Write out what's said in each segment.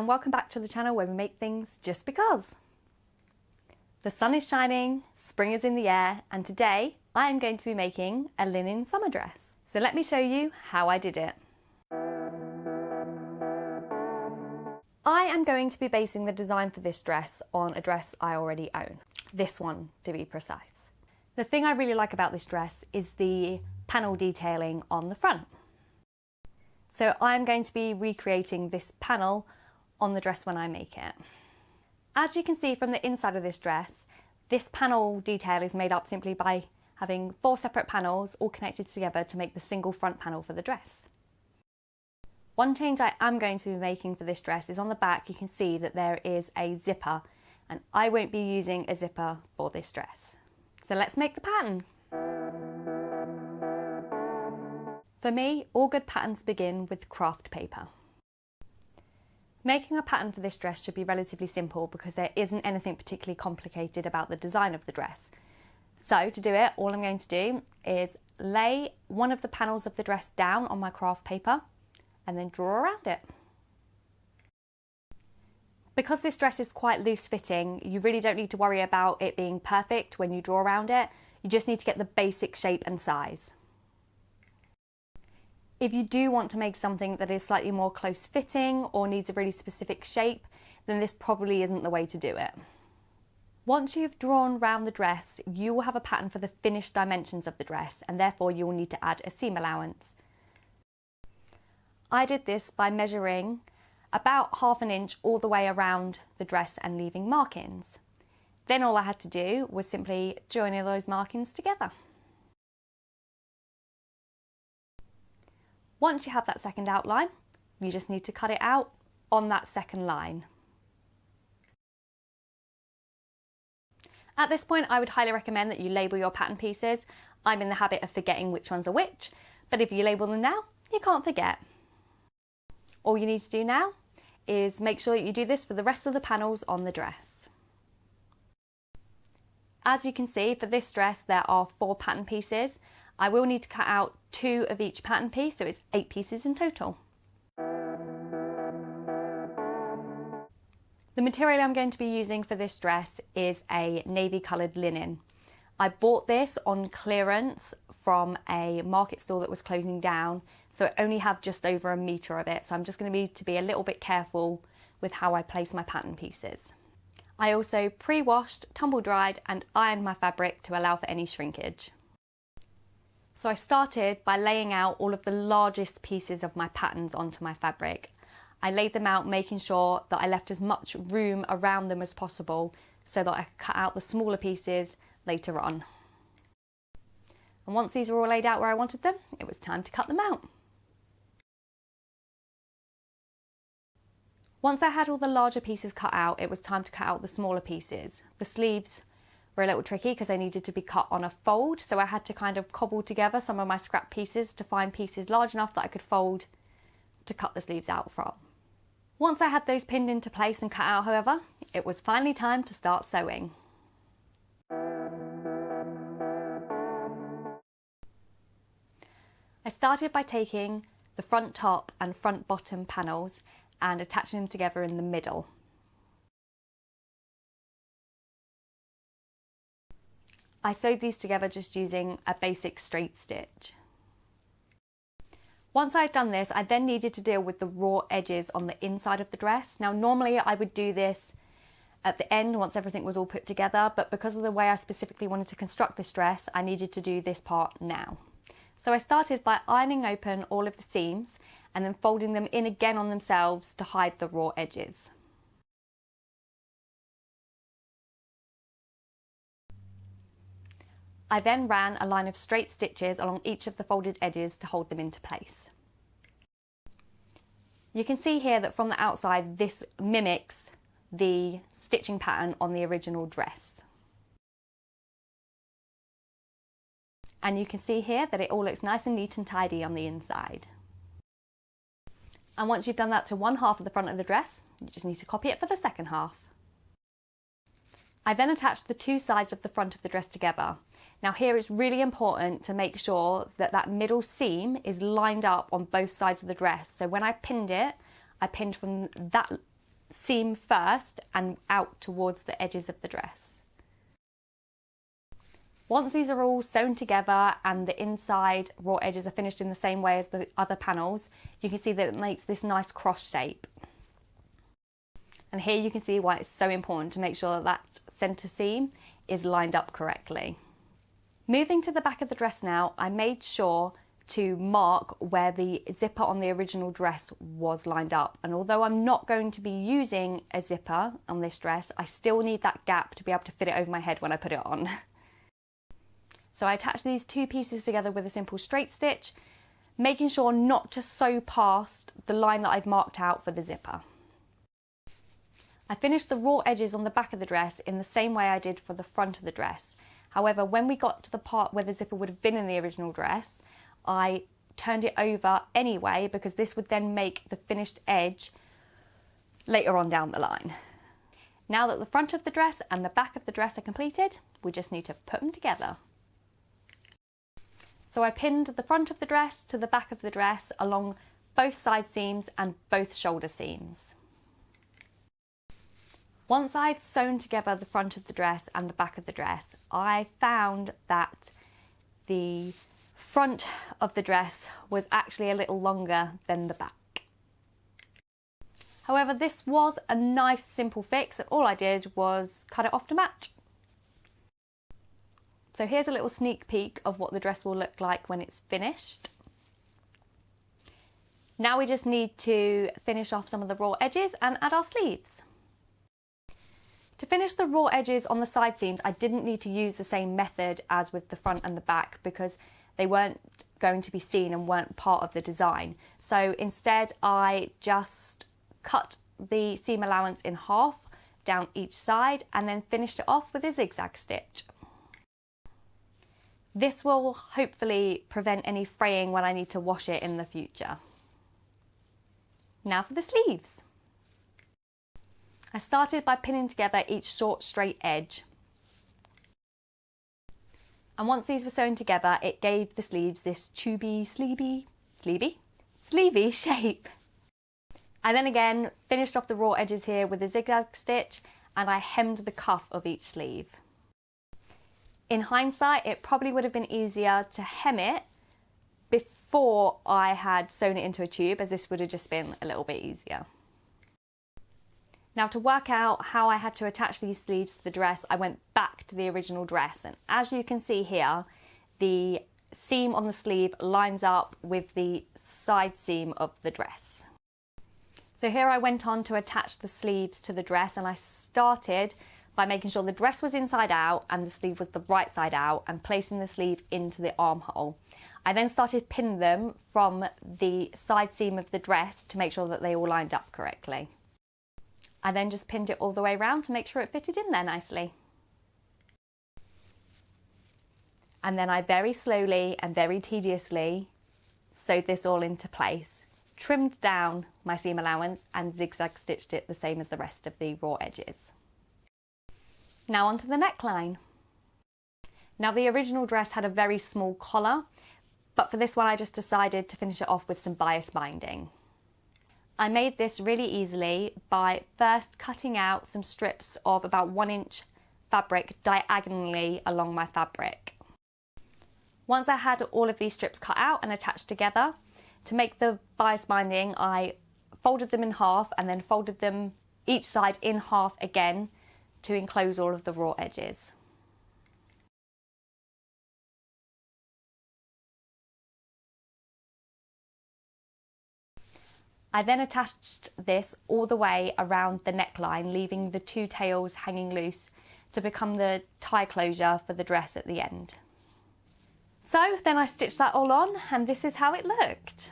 and welcome back to the channel where we make things just because. The sun is shining, spring is in the air, and today I am going to be making a linen summer dress. So let me show you how I did it. I am going to be basing the design for this dress on a dress I already own. This one, to be precise. The thing I really like about this dress is the panel detailing on the front. So I'm going to be recreating this panel on the dress when I make it. As you can see from the inside of this dress, this panel detail is made up simply by having 4 separate panels all connected together to make the single front panel for the dress. One change I am going to be making for this dress is on the back you can see that there is a zipper, and I won't be using a zipper for this dress. So let's make the pattern. For me, all good patterns begin with craft paper. Making a pattern for this dress should be relatively simple because there isn't anything particularly complicated about the design of the dress. So to do it, all I'm going to do is lay one of the panels of the dress down on my craft paper and then draw around it. Because this dress is quite loose fitting, you really don't need to worry about it being perfect when you draw around it. You just need to get the basic shape and size. If you do want to make something that is slightly more close fitting or needs a really specific shape, then this probably isn't the way to do it. Once you've drawn round the dress, you will have a pattern for the finished dimensions of the dress, and therefore you will need to add a seam allowance. I did this by measuring about 1/2 inch all the way around the dress and leaving markings. Then all I had to do was simply join all those markings together. Once you have that second outline, you just need to cut it out on that second line. At this point, I would highly recommend that you label your pattern pieces. I'm in the habit of forgetting which ones are which, but if you label them now, you can't forget. All you need to do now is make sure that you do this for the rest of the panels on the dress. As you can see, for this dress, there are 4 pattern pieces. I will need to cut out 2 of each pattern piece, so it's 8 pieces in total. The material I'm going to be using for this dress is a navy coloured linen. I bought this on clearance from a market store that was closing down, so I only have just over 1 metre of it, so I'm just going to need to be a little bit careful with how I place my pattern pieces. I also pre-washed, tumble dried and ironed my fabric to allow for any shrinkage. So I started by laying out all of the largest pieces of my patterns onto my fabric. I laid them out making sure that I left as much room around them as possible so that I could cut out the smaller pieces later on. And once these were all laid out where I wanted them, it was time to cut them out. Once I had all the larger pieces cut out, it was time to cut out the smaller pieces. The sleeves were a little tricky because they needed to be cut on a fold, so I had to kind of cobble together some of my scrap pieces to find pieces large enough that I could fold to cut the sleeves out from. Once I had those pinned into place and cut out, however, it was finally time to start sewing. I started by taking the front top and front bottom panels and attaching them together in the middle. I sewed these together just using a basic straight stitch. Once I'd done this, I then needed to deal with the raw edges on the inside of the dress. Now normally I would do this at the end once everything was all put together, but because of the way I specifically wanted to construct this dress, I needed to do this part now. So I started by ironing open all of the seams and then folding them in again on themselves to hide the raw edges. I then ran a line of straight stitches along each of the folded edges to hold them into place. You can see here that from the outside this mimics the stitching pattern on the original dress. And you can see here that it all looks nice and neat and tidy on the inside. And once you've done that to 1/2 of the front of the dress, you just need to copy it for the second half. I then attached the 2 sides of the front of the dress together. Now here it's really important to make sure that that middle seam is lined up on both sides of the dress. So when I pinned it, I pinned from that seam first and out towards the edges of the dress. Once these are all sewn together and the inside raw edges are finished in the same way as the other panels, you can see that it makes this nice cross shape. And here you can see why it's so important to make sure that that centre seam is lined up correctly. Moving to the back of the dress now, I made sure to mark where the zipper on the original dress was lined up. And although I'm not going to be using a zipper on this dress, I still need that gap to be able to fit it over my head when I put it on. So I attached these two pieces together with a simple straight stitch, making sure not to sew past the line that I've marked out for the zipper. I finished the raw edges on the back of the dress in the same way I did for the front of the dress. However, when we got to the part where the zipper would have been in the original dress, I turned it over anyway because this would then make the finished edge later on down the line. Now that the front of the dress and the back of the dress are completed, we just need to put them together. So I pinned the front of the dress to the back of the dress along both side seams and both shoulder seams. Once I'd sewn together the front of the dress and the back of the dress, I found that the front of the dress was actually a little longer than the back. However, this was a nice simple fix and all I did was cut it off to match. So here's a little sneak peek of what the dress will look like when it's finished. Now we just need to finish off some of the raw edges and add our sleeves. To finish the raw edges on the side seams, I didn't need to use the same method as with the front and the back because they weren't going to be seen and weren't part of the design. So instead I just cut the seam allowance in half down each side and then finished it off with a zigzag stitch. This will hopefully prevent any fraying when I need to wash it in the future. Now for the sleeves. I started by pinning together each short straight edge. And once these were sewn together, it gave the sleeves this tubey, sleevey shape. I then again finished off the raw edges here with a zigzag stitch and I hemmed the cuff of each sleeve. In hindsight, it probably would have been easier to hem it before I had sewn it into a tube, as this would have just been a little bit easier. Now to work out how I had to attach these sleeves to the dress, I went back to the original dress, and as you can see here, the seam on the sleeve lines up with the side seam of the dress. So here I went on to attach the sleeves to the dress, and I started by making sure the dress was inside out and the sleeve was the right side out and placing the sleeve into the armhole. I then started pinning them from the side seam of the dress to make sure that they all lined up correctly. I then just pinned it all the way around to make sure it fitted in there nicely. And then I very slowly and very tediously sewed this all into place, trimmed down my seam allowance and zigzag stitched it the same as the rest of the raw edges. Now onto the neckline. Now the original dress had a very small collar, but for this one I just decided to finish it off with some bias binding. I made this really easily by first cutting out some strips of about 1 inch fabric diagonally along my fabric. Once I had all of these strips cut out and attached together, to make the bias binding I folded them in half and then folded them each side in half again to enclose all of the raw edges. I then attached this all the way around the neckline, leaving the two tails hanging loose to become the tie closure for the dress at the end. So then I stitched that all on and this is how it looked.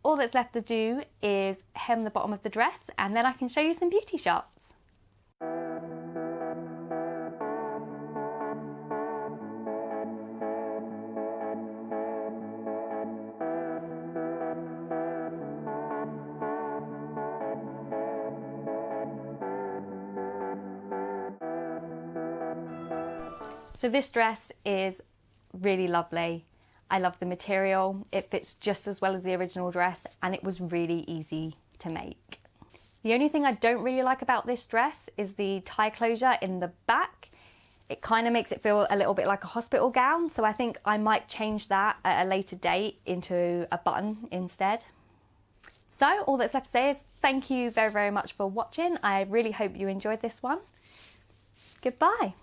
All that's left to do is hem the bottom of the dress and then I can show you some beauty shots. So this dress is really lovely. I love the material. It fits just as well as the original dress and it was really easy to make. The only thing I don't really like about this dress is the tie closure in the back. It kind of makes it feel a little bit like a hospital gown, so I think I might change that at a later date into a button instead. So all that's left to say is thank you very, very much for watching. I really hope you enjoyed this one. Goodbye.